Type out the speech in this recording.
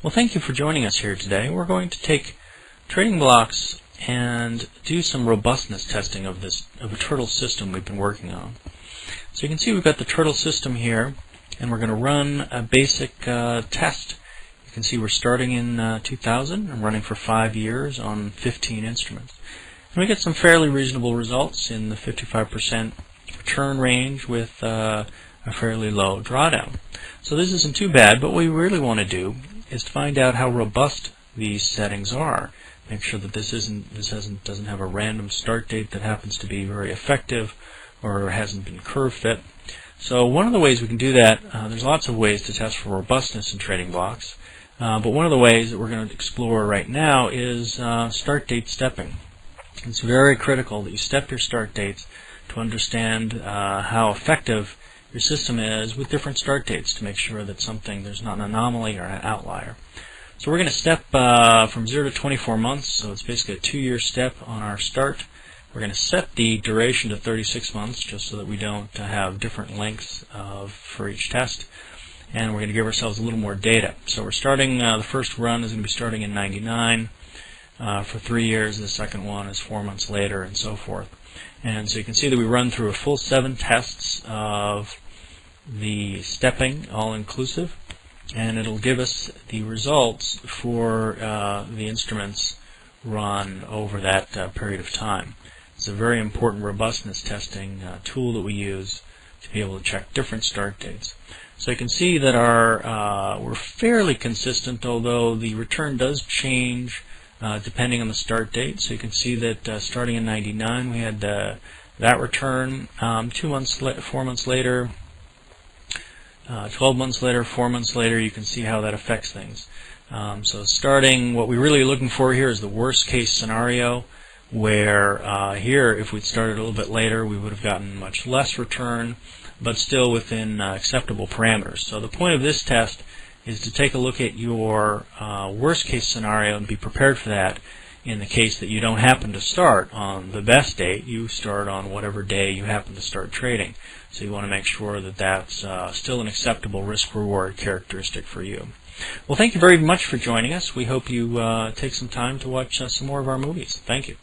Well, thank you for joining us here today. We're going to take Trading Blox and do some robustness testing of a turtle system we've been working on. So you can see we've got the turtle system here, and we're going to run a basic test. You can see we're starting in 2000 and running for 5 years on 15 instruments. And we get some fairly reasonable results in the 55% return range with a fairly low drawdown. So this isn't too bad, but what we really want to do is to find out how robust these settings are. Make sure that this doesn't have a random start date that happens to be very effective or hasn't been curve fit. So one of the ways we can do that, there's lots of ways to test for robustness in Trading Blox, but one of the ways that we're going to explore right now is start date stepping. It's very critical that you step your start dates to understand how effective your system is with different start dates to make sure that there's not an anomaly or an outlier. So we're going to step from 0 to 24 months, so it's basically a 2-year step on our start. We're going to set the duration to 36 months just so that we don't have different lengths for each test. And we're going to give ourselves a little more data. So we're starting, the first run is going to be starting in 99 for 3 years. The second one is 4 months later, and so forth. And so you can see that we run through a full 7 tests of the stepping, all-inclusive, and it'll give us the results for the instruments run over that period of time. It's a very important robustness testing tool that we use to be able to check different start dates. So you can see that we're fairly consistent, although the return does change depending on the start date. So you can see that starting in 99 we had that return. 2 months, 4 months later, 12 months later, 4 months later, you can see how that affects things. So starting, what we're really looking for here is the worst case scenario, where here, if we'd started a little bit later, we would have gotten much less return, but still within acceptable parameters. So the point of this test is to take a look at your worst case scenario and be prepared for that. In the case that you don't happen to start on the best date, you start on whatever day you happen to start trading. So you want to make sure that that's still an acceptable risk-reward characteristic for you. Well, thank you very much for joining us. We hope you take some time to watch some more of our movies. Thank you.